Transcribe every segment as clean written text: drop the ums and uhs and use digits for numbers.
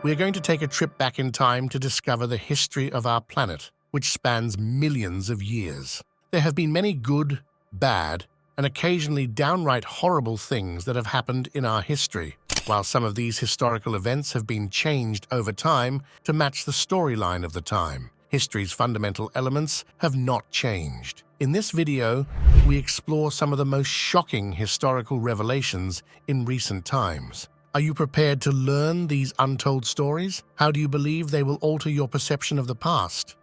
We are going to take a trip back in time to discover the history of our planet, which spans millions of years. There have been many good, bad, and occasionally downright horrible things that have happened in our history, while some of these historical events have been changed over time to match the storyline of the time. History's fundamental elements have not changed. In this video, we explore some of the most shocking historical revelations in recent times. Are you prepared to learn these untold stories? How do you believe they will alter your perception of the past?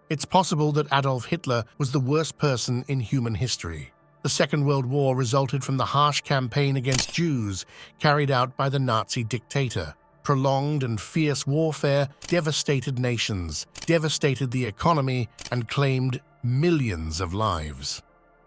It's possible that Adolf Hitler was the worst person in human history. The Second World War resulted from the harsh campaign against Jews carried out by the Nazi dictator. Prolonged and fierce warfare devastated nations, devastated the economy, and claimed millions of lives.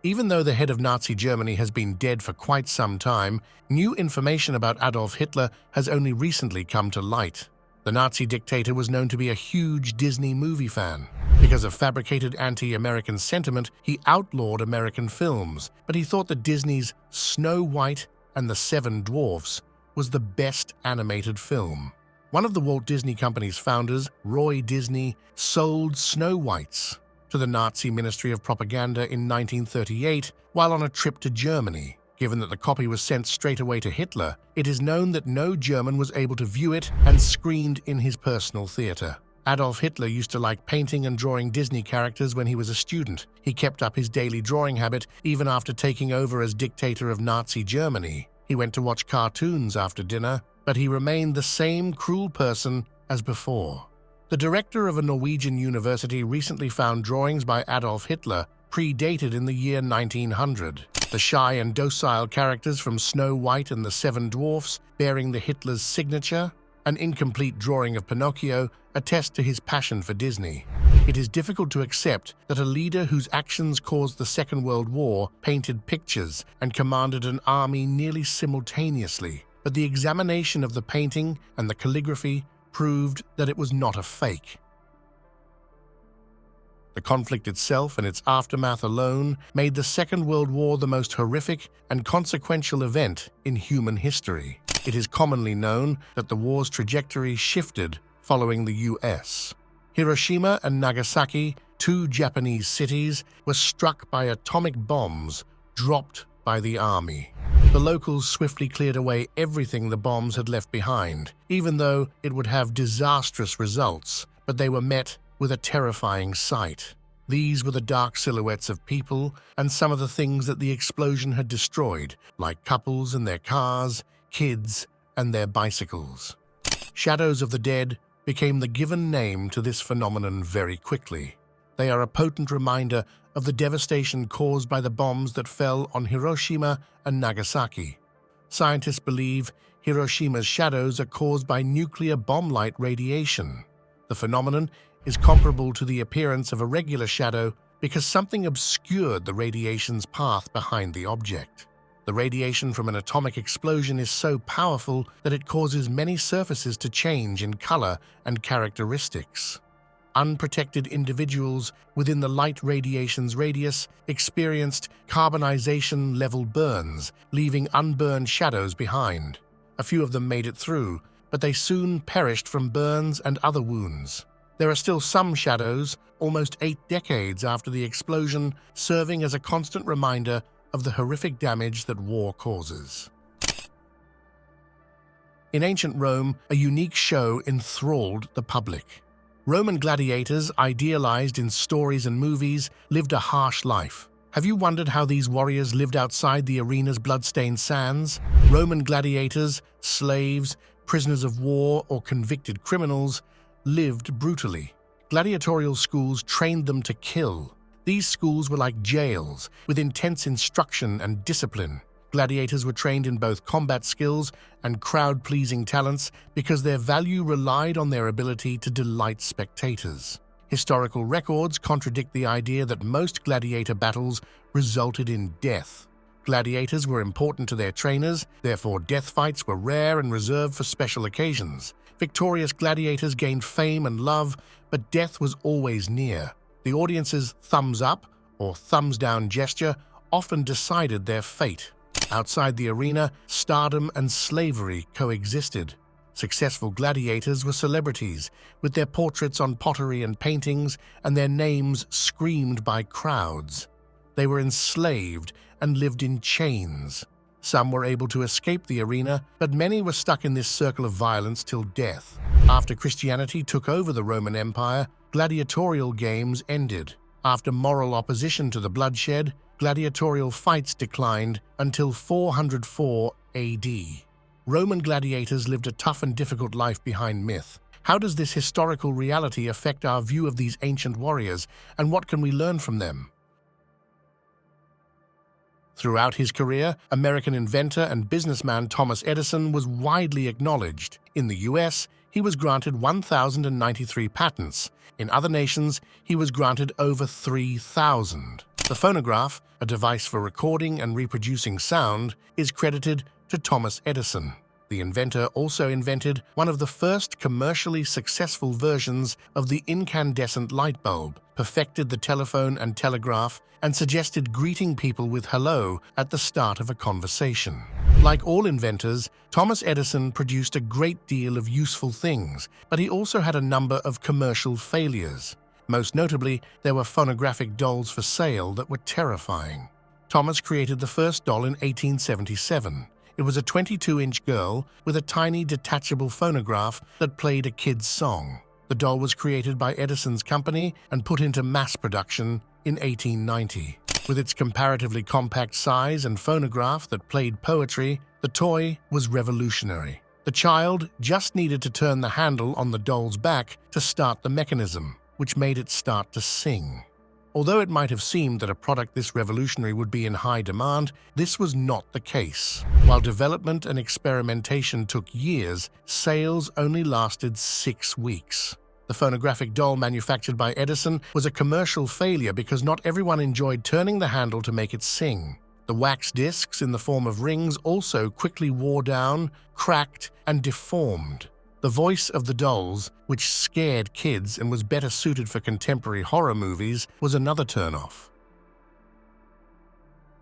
Even though the head of Nazi Germany has been dead for quite some time, new information about Adolf Hitler has only recently come to light. The Nazi dictator was known to be a huge Disney movie fan. Because of fabricated anti-American sentiment, he outlawed American films, but he thought that Disney's Snow White and the Seven Dwarfs was the best animated film. One of the Walt Disney Company's founders, Roy Disney, sold Snow Whites to the Nazi Ministry of Propaganda in 1938 while on a trip to Germany. Given that the copy was sent straight away to Hitler, it is known that no German was able to view it and screened in his personal theater. Adolf Hitler used to like painting and drawing Disney characters when he was a student. He kept up his daily drawing habit even after taking over as dictator of Nazi Germany. He went to watch cartoons after dinner, but he remained the same cruel person as before. The director of a Norwegian university recently found drawings by Adolf Hitler predated in the year 1900. The shy and docile characters from Snow White and the Seven Dwarfs bearing the Hitler's signature, an incomplete drawing of Pinocchio, attest to his passion for Disney. It is difficult to accept that a leader whose actions caused the Second World War painted pictures and commanded an army nearly simultaneously, but the examination of the painting and the calligraphy proved that it was not a fake. The conflict itself and its aftermath alone made the Second World War the most horrific and consequential event in human history. It is commonly known that the war's trajectory shifted following the US. Hiroshima and Nagasaki, two Japanese cities, were struck by atomic bombs dropped by the army. The locals swiftly cleared away everything the bombs had left behind, even though it would have disastrous results, but they were met with a terrifying sight. These were the dark silhouettes of people and some of the things that the explosion had destroyed, like couples and their cars, kids and their bicycles. Shadows of the dead became the given name to this phenomenon very quickly. They are a potent reminder of the devastation caused by the bombs that fell on Hiroshima and Nagasaki. Scientists believe Hiroshima's shadows are caused by nuclear bomb-light radiation. The phenomenon is comparable to the appearance of a regular shadow because something obscured the radiation's path behind the object. The radiation from an atomic explosion is so powerful that it causes many surfaces to change in color and characteristics. Unprotected individuals within the light radiation's radius experienced carbonization-level burns, leaving unburned shadows behind. A few of them made it through, but they soon perished from burns and other wounds. There are still some shadows, almost 8 decades after the explosion, serving as a constant reminder of the horrific damage that war causes. In ancient Rome, a unique show enthralled the public. Roman gladiators, idealized in stories and movies, lived a harsh life. Have you wondered how these warriors lived outside the arena's blood-stained sands? Roman gladiators, slaves, prisoners of war, or convicted criminals lived brutally. Gladiatorial schools trained them to kill. These schools were like jails, with intense instruction and discipline. Gladiators were trained in both combat skills and crowd-pleasing talents because their value relied on their ability to delight spectators. Historical records contradict the idea that most gladiator battles resulted in death. Gladiators were important to their trainers, therefore death fights were rare and reserved for special occasions. Victorious gladiators gained fame and love, but death was always near. The audience's thumbs up or thumbs down gesture often decided their fate. Outside the arena, stardom and slavery coexisted. Successful gladiators were celebrities, with their portraits on pottery and paintings and their names screamed by crowds. They were enslaved and lived in chains. Some were able to escape the arena, but many were stuck in this circle of violence till death. After Christianity took over the Roman Empire, gladiatorial games ended. After moral opposition to the bloodshed, gladiatorial fights declined until 404 AD. Roman gladiators lived a tough and difficult life behind myth. How does this historical reality affect our view of these ancient warriors, and what can we learn from them? Throughout his career, American inventor and businessman Thomas Edison was widely acknowledged. In the US, he was granted 1,093 patents. In other nations, he was granted over 3,000. The phonograph, a device for recording and reproducing sound, is credited to Thomas Edison. The inventor also invented one of the first commercially successful versions of the incandescent light bulb, perfected the telephone and telegraph, and suggested greeting people with hello at the start of a conversation. Like all inventors, Thomas Edison produced a great deal of useful things, but he also had a number of commercial failures. Most notably, there were phonographic dolls for sale that were terrifying. Thomas created the first doll in 1877. It was a 22-inch girl with a tiny detachable phonograph that played a kid's song. The doll was created by Edison's company and put into mass production in 1890. With its comparatively compact size and phonograph that played poetry, the toy was revolutionary. The child just needed to turn the handle on the doll's back to start the mechanism, which made it start to sing. Although it might have seemed that a product this revolutionary would be in high demand, this was not the case. While development and experimentation took years, sales only lasted 6 weeks. The phonographic doll manufactured by Edison was a commercial failure because not everyone enjoyed turning the handle to make it sing. The wax discs in the form of rings also quickly wore down, cracked, and deformed. The voice of the dolls, which scared kids and was better suited for contemporary horror movies, was another turnoff.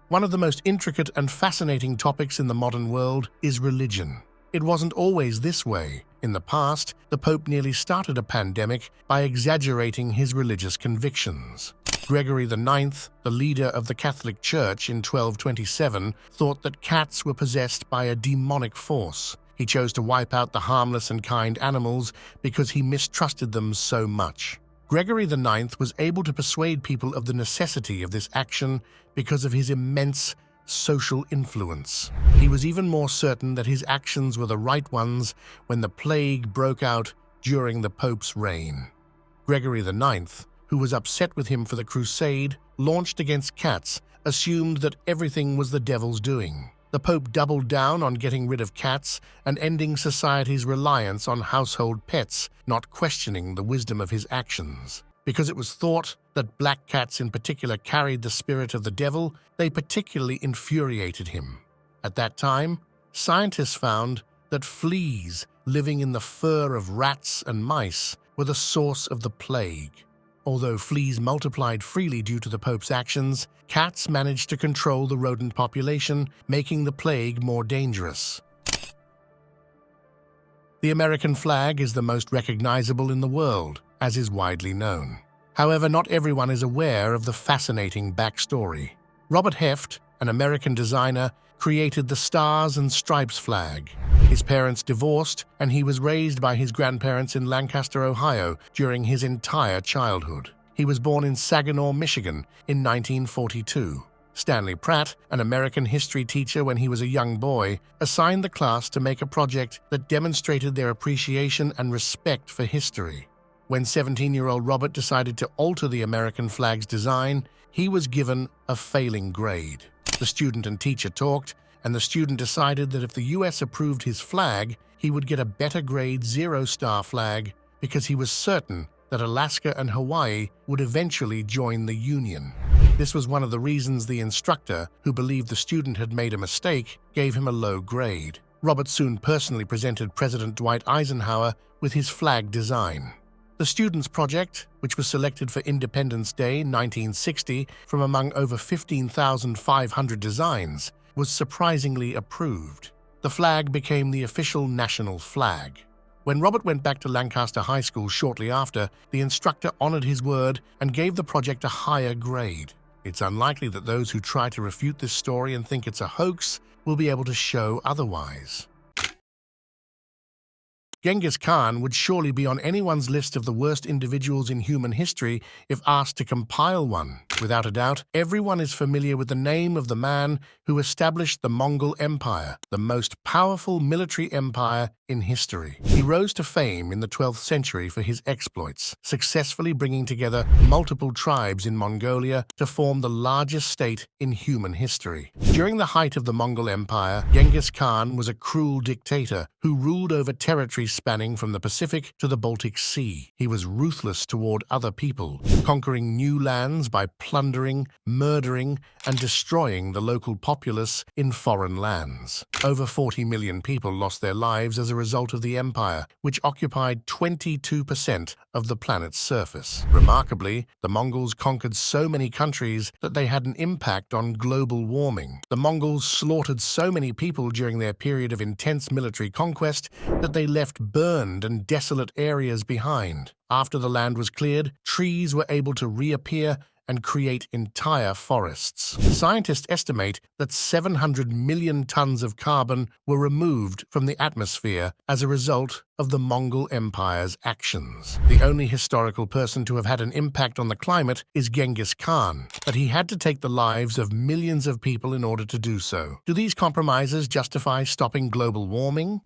One of the most intricate and fascinating topics in the modern world is religion. It wasn't always this way. In the past, the Pope nearly started a pandemic by exaggerating his religious convictions. Gregory IX, the leader of the Catholic Church in 1227, thought that cats were possessed by a demonic force. He chose to wipe out the harmless and kind animals because he mistrusted them so much. Gregory IX was able to persuade people of the necessity of this action because of his immense social influence. He was even more certain that his actions were the right ones when the plague broke out during the Pope's reign. Gregory IX, who was upset with him for the crusade launched against cats, assumed that everything was the devil's doing. The Pope doubled down on getting rid of cats and ending society's reliance on household pets, not questioning the wisdom of his actions. Because it was thought that black cats in particular carried the spirit of the devil, they particularly infuriated him. At that time, scientists found that fleas living in the fur of rats and mice were the source of the plague. Although fleas multiplied freely due to the Pope's actions, cats managed to control the rodent population, making the plague more dangerous. The American flag is the most recognizable in the world, as is widely known. However, not everyone is aware of the fascinating backstory. Robert Heft, an American designer, created the Stars and Stripes flag. His parents divorced, and he was raised by his grandparents in Lancaster, Ohio, during his entire childhood. He was born in Saginaw, Michigan, in 1942. Stanley Pratt, an American history teacher when he was a young boy, assigned the class to make a project that demonstrated their appreciation and respect for history. When 17-year-old Robert decided to alter the American flag's design, he was given a failing grade. The student and teacher talked, and the student decided that if the U.S. approved his flag, he would get a better grade 0-star flag because he was certain that Alaska and Hawaii would eventually join the Union. This was one of the reasons the instructor, who believed the student had made a mistake, gave him a low grade. Robert soon personally presented President Dwight Eisenhower with his flag design. The student's project, which was selected for Independence Day 1960 from among over 15,500 designs, was surprisingly approved. The flag became the official national flag. When Robert went back to Lancaster High School shortly after, the instructor honored his word and gave the project a higher grade. It's unlikely that those who try to refute this story and think it's a hoax will be able to show otherwise. Genghis Khan would surely be on anyone's list of the worst individuals in human history if asked to compile one. Without a doubt, everyone is familiar with the name of the man who established the Mongol Empire, the most powerful military empire in history. He rose to fame in the 12th century for his exploits, successfully bringing together multiple tribes in Mongolia to form the largest state in human history. During the height of the Mongol Empire, Genghis Khan was a cruel dictator who ruled over territories spanning from the Pacific to the Baltic Sea. He was ruthless toward other people, conquering new lands by plundering, murdering, and destroying the local populace in foreign lands. Over 40 million people lost their lives as a result of the empire, which occupied 22% of the planet's surface. Remarkably, the Mongols conquered so many countries that they had an impact on global warming. The Mongols slaughtered so many people during their period of intense military conquest that they left burned and desolate areas behind. After the land was cleared, trees were able to reappear and create entire forests. Scientists estimate that 700 million tons of carbon were removed from the atmosphere as a result of the Mongol Empire's actions. The only historical person to have had an impact on the climate is Genghis Khan, but he had to take the lives of millions of people in order to do so. Do these compromises justify stopping global warming?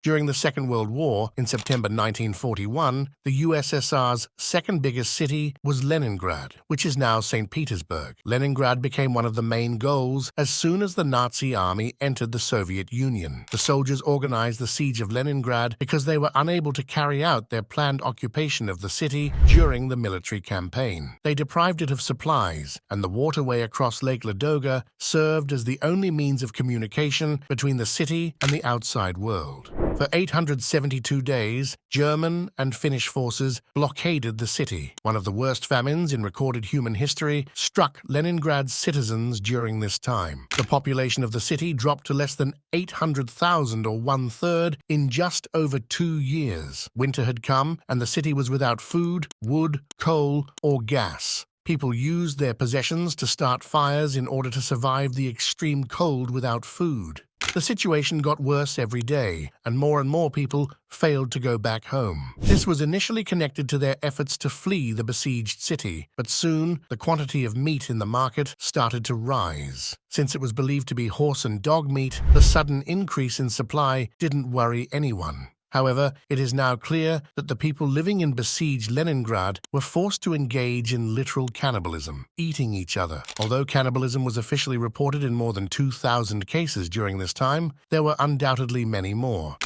During the Second World War, in September 1941, the USSR's second biggest city was Leningrad, which is now St. Petersburg. Leningrad became one of the main goals as soon as the Nazi army entered the Soviet Union. The soldiers organized the siege of Leningrad because they were unable to carry out their planned occupation of the city during the military campaign. They deprived it of supplies, and the waterway across Lake Ladoga served as the only means of communication between the city and the outside world. For 872 days, German and Finnish forces blockaded the city. One of the worst famines in recorded human history struck Leningrad's citizens during this time. The population of the city dropped to less than 800,000, or one-third, in just over 2 years. Winter had come, and the city was without food, wood, coal, or gas. People used their possessions to start fires in order to survive the extreme cold without food. The situation got worse every day, and more people failed to go back home. This was initially connected to their efforts to flee the besieged city, but soon the quantity of meat in the market started to rise. Since it was believed to be horse and dog meat, the sudden increase in supply didn't worry anyone. However, it is now clear that the people living in besieged Leningrad were forced to engage in literal cannibalism, eating each other. Although cannibalism was officially reported in more than 2,000 cases during this time, there were undoubtedly many more.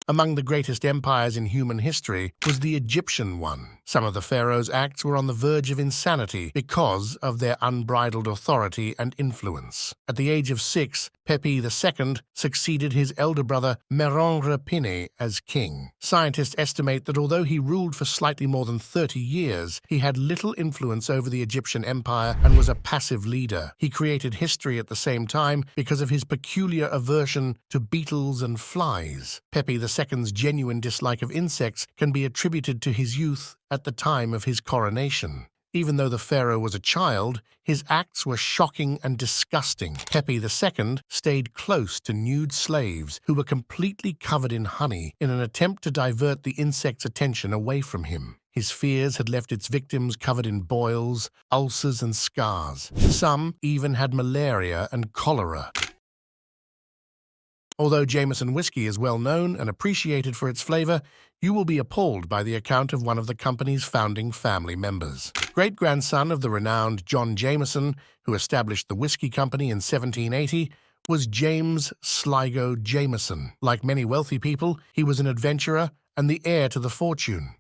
Among the greatest empires in human history was the Egyptian one. Some of the pharaoh's acts were on the verge of insanity because of their unbridled authority and influence. At the age of 6, Pepi II succeeded his elder brother Merenre as king. Scientists estimate that although he ruled for slightly more than 30 years, he had little influence over the Egyptian empire and was a passive leader. He created history at the same time because of his peculiar aversion to beetles and flies. Pepi II's genuine dislike of insects can be attributed to his youth at the time of his coronation. Even though the pharaoh was a child, his acts were shocking and disgusting. Pepi II stayed close to nude slaves who were completely covered in honey in an attempt to divert the insect's attention away from him. His fears had left its victims covered in boils, ulcers, and scars. Some even had malaria and cholera. Although Jameson whiskey is well known and appreciated for its flavor, you will be appalled by the account of one of the company's founding family members. Great-grandson of the renowned John Jameson, who established the whiskey company in 1780, was James Sligo Jameson. Like many wealthy people, he was an adventurer and the heir to the fortune.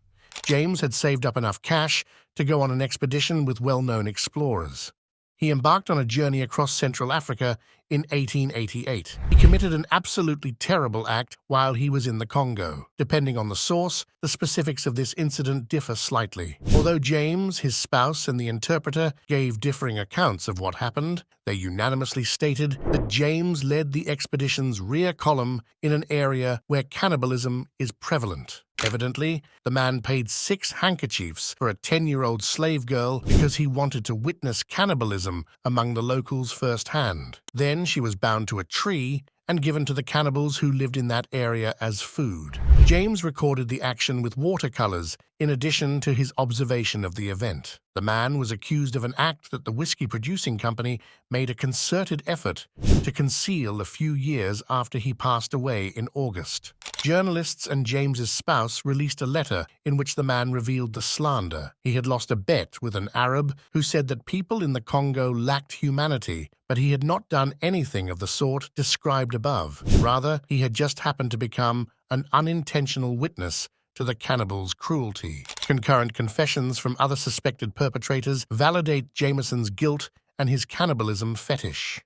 James had saved up enough cash to go on an expedition with well-known explorers. He embarked on a journey across Central Africa in 1888. He committed an absolutely terrible act while he was in the Congo. Depending on the source, the specifics of this incident differ slightly. Although James, his spouse, and the interpreter gave differing accounts of what happened, they unanimously stated that James led the expedition's rear column in an area where cannibalism is prevalent. Evidently, the man paid 6 handkerchiefs for a 10-year-old slave girl because he wanted to witness cannibalism among the locals firsthand. Then she was bound to a tree and given to the cannibals who lived in that area as food. James recorded the action with watercolors in addition to his observation of the event. The man was accused of an act that the whiskey producing company made a concerted effort to conceal a few years after he passed away in August. Journalists and James's spouse released a letter in which the man revealed the slander. He had lost a bet with an Arab who said that people in the Congo lacked humanity, but he had not done anything of the sort described above. Rather, he had just happened to become an unintentional witness to the cannibals' cruelty. Concurrent confessions from other suspected perpetrators validate Jameson's guilt and his cannibalism fetish.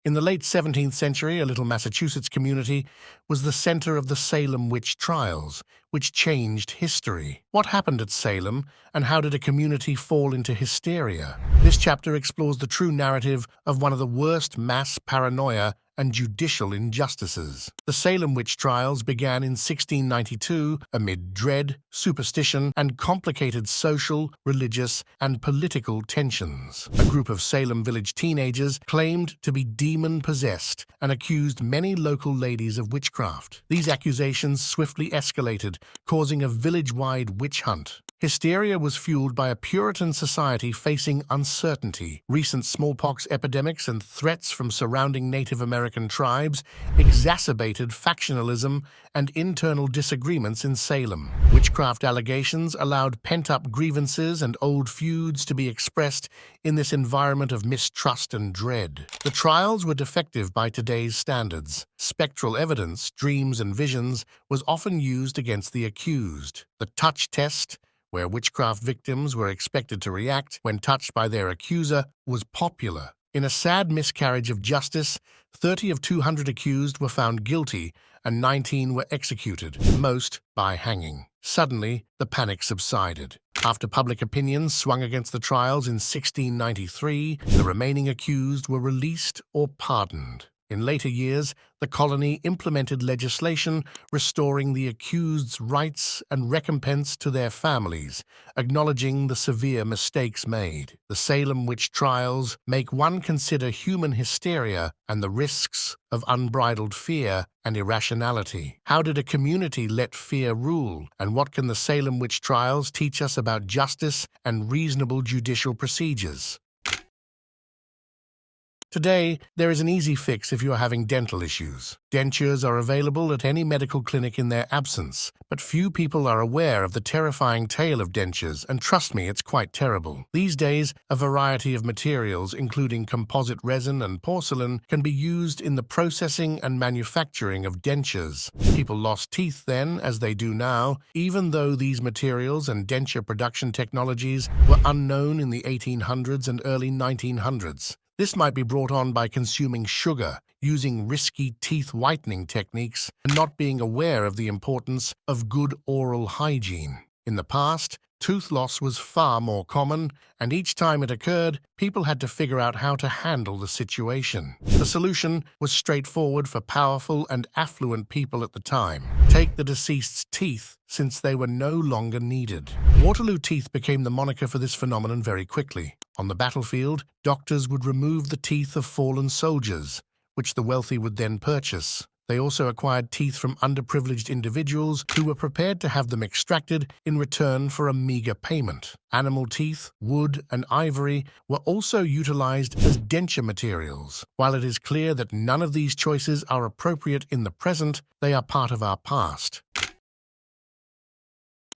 In the late 17th century, a little Massachusetts community was the center of the Salem witch trials, which changed history. What happened at Salem, and how did a community fall into hysteria? This chapter explores the true narrative of one of the worst mass paranoia and judicial injustices. The Salem witch trials began in 1692 amid dread, superstition, and complicated social, religious, and political tensions. A group of Salem village teenagers claimed to be demon-possessed and accused many local ladies of witchcraft. These accusations swiftly escalated, causing a village-wide witch hunt. Hysteria was fueled by a Puritan society facing uncertainty. Recent smallpox epidemics and threats from surrounding Native American tribes exacerbated factionalism and internal disagreements in Salem. Witchcraft allegations allowed pent-up grievances and old feuds to be expressed in this environment of mistrust and dread. The trials were defective by today's standards. Spectral evidence, dreams and visions, was often used against the accused. The touch test, where witchcraft victims were expected to react when touched by their accuser, was popular. In a sad miscarriage of justice, 30 of 200 accused were found guilty and 19 were executed, most by hanging. Suddenly, the panic subsided. After public opinion swung against the trials in 1693, the remaining accused were released or pardoned. In later years, the colony implemented legislation restoring the accused's rights and recompense to their families, acknowledging the severe mistakes made. The Salem witch trials make one consider human hysteria and the risks of unbridled fear and irrationality. How did a community let fear rule? And what can the Salem witch trials teach us about justice and reasonable judicial procedures? Today, there is an easy fix if you are having dental issues. Dentures are available at any medical clinic in their absence, but few people are aware of the terrifying tale of dentures, and trust me, it's quite terrible. These days, a variety of materials, including composite resin and porcelain, can be used in the processing and manufacturing of dentures. People lost teeth then, as they do now, even though these materials and denture production technologies were unknown in the 1800s and early 1900s. This might be brought on by consuming sugar, using risky teeth whitening techniques, and not being aware of the importance of good oral hygiene. In the past, tooth loss was far more common, and each time it occurred, people had to figure out how to handle the situation. The solution was straightforward for powerful and affluent people at the time. Take the deceased's teeth, since they were no longer needed. Waterloo teeth became the moniker for this phenomenon very quickly. On the battlefield, doctors would remove the teeth of fallen soldiers, which the wealthy would then purchase. They also acquired teeth from underprivileged individuals who were prepared to have them extracted in return for a meager payment. Animal teeth, wood, and ivory were also utilized as denture materials. While it is clear that none of these choices are appropriate in the present, they are part of our past.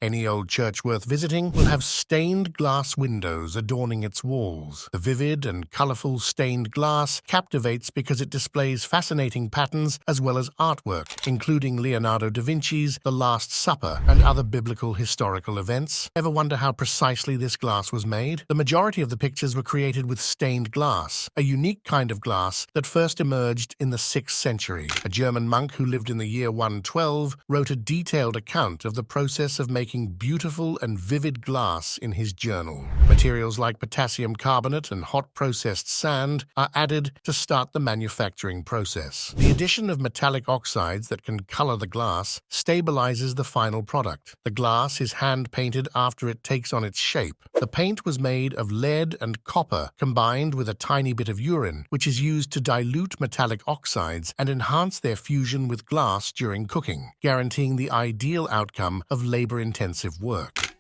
Any old church worth visiting will have stained glass windows adorning its walls. The vivid and colorful stained glass captivates because it displays fascinating patterns as well as artwork, including Leonardo da Vinci's The Last Supper and other biblical historical events. Ever wonder how precisely this glass was made? The majority of the pictures were created with stained glass, a unique kind of glass that first emerged in the 6th century. A German monk who lived in the year 112 wrote a detailed account of the process of making beautiful and vivid glass in his journal. Materials like potassium carbonate and hot processed sand are added to start the manufacturing process. The addition of metallic oxides that can color the glass stabilizes the final product. The glass is hand-painted after it takes on its shape. The paint was made of lead and copper combined with a tiny bit of urine, which is used to dilute metallic oxides and enhance their fusion with glass during cooking, guaranteeing the ideal outcome of labor-intensive work.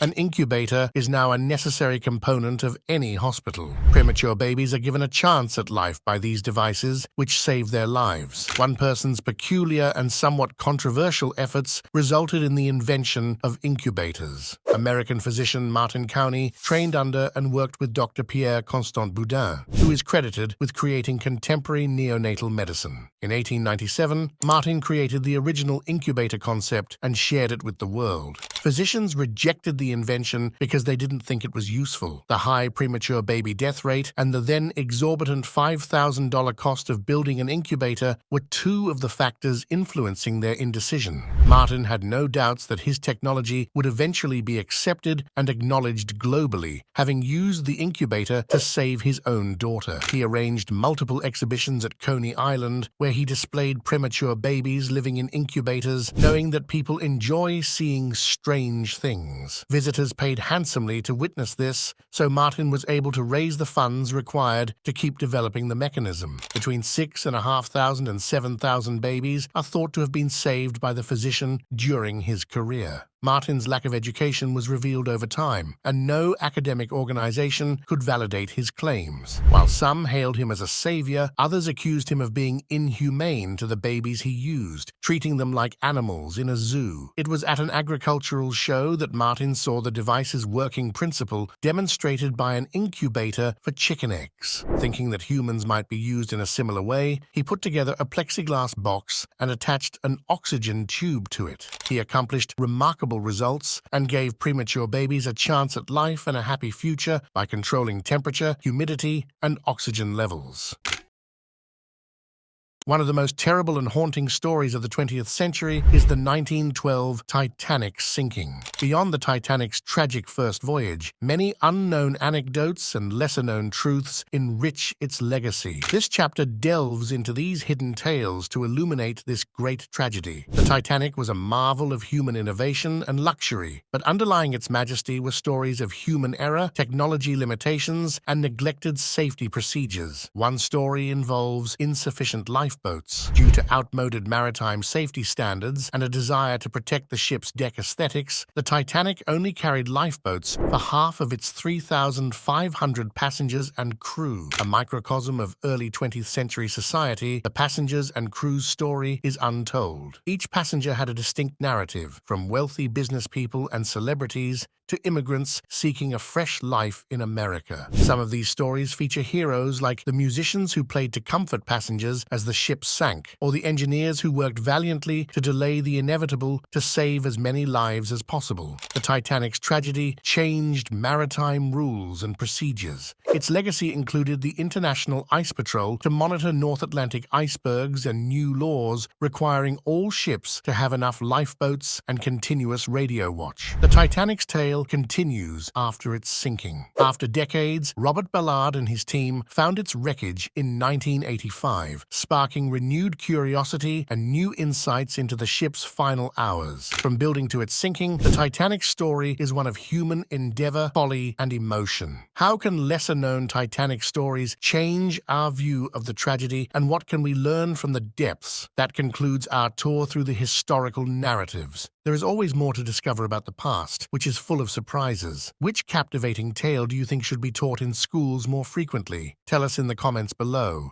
An incubator is now a necessary component of any hospital. Premature babies are given a chance at life by these devices, which save their lives. One person's peculiar and somewhat controversial efforts resulted in the invention of incubators. American physician Martin Couney trained under and worked with Dr. Pierre Constant Boudin, who is credited with creating contemporary neonatal medicine. In 1897, Martin created the original incubator concept and shared it with the world. Physicians rejected the invention because they didn't think it was useful. The high premature baby death rate and the then exorbitant $5,000 cost of building an incubator were two of the factors influencing their indecision. Martin had no doubts that his technology would eventually be accepted and acknowledged globally, having used the incubator to save his own daughter. He arranged multiple exhibitions at Coney Island, where he displayed premature babies living in incubators, knowing that people enjoy seeing strange things. Visitors paid handsomely to witness this, so Martin was able to raise the funds required to keep developing the mechanism. Between 6,500 and 7,000 babies are thought to have been saved by the physician during his career. Martin's lack of education was revealed over time, and no academic organization could validate his claims. While some hailed him as a savior, others accused him of being inhumane to the babies he used, treating them like animals in a zoo. It was at an agricultural show that Martin saw the device's working principle demonstrated by an incubator for chicken eggs. Thinking that humans might be used in a similar way, he put together a plexiglass box and attached an oxygen tube to it. He accomplished remarkable results and gave premature babies a chance at life and a happy future by controlling temperature, humidity, and oxygen levels. One of the most terrible and haunting stories of the 20th century is the 1912 Titanic sinking. Beyond the Titanic's tragic first voyage, many unknown anecdotes and lesser-known truths enrich its legacy. This chapter delves into these hidden tales to illuminate this great tragedy. The Titanic was a marvel of human innovation and luxury, but underlying its majesty were stories of human error, technology limitations, and neglected safety procedures. One story involves insufficient lifeboats. Due to outmoded maritime safety standards and a desire to protect the ship's deck aesthetics, the Titanic only carried lifeboats for half of its 3,500 passengers and crew. A microcosm of early 20th century society, the passengers and crew's story is untold. Each passenger had a distinct narrative, from wealthy business people and celebrities to immigrants seeking a fresh life in America. Some of these stories feature heroes like the musicians who played to comfort passengers as the ship sank, or the engineers who worked valiantly to delay the inevitable to save as many lives as possible. The Titanic's tragedy changed maritime rules and procedures. Its legacy included the International Ice Patrol to monitor North Atlantic icebergs and new laws requiring all ships to have enough lifeboats and continuous radio watch. The Titanic's tale continues after its sinking. After decades, Robert Ballard and his team found its wreckage in 1985, sparking renewed curiosity and new insights into the ship's final hours. From building to its sinking, the Titanic's story is one of human endeavor, folly, and emotion. How can lesser-known Titanic stories change our view of the tragedy, and what can we learn from the depths? That concludes our tour through the historical narratives. There is always more to discover about the past, which is full of surprises. Which captivating tale do you think should be taught in schools more frequently? Tell us in the comments below.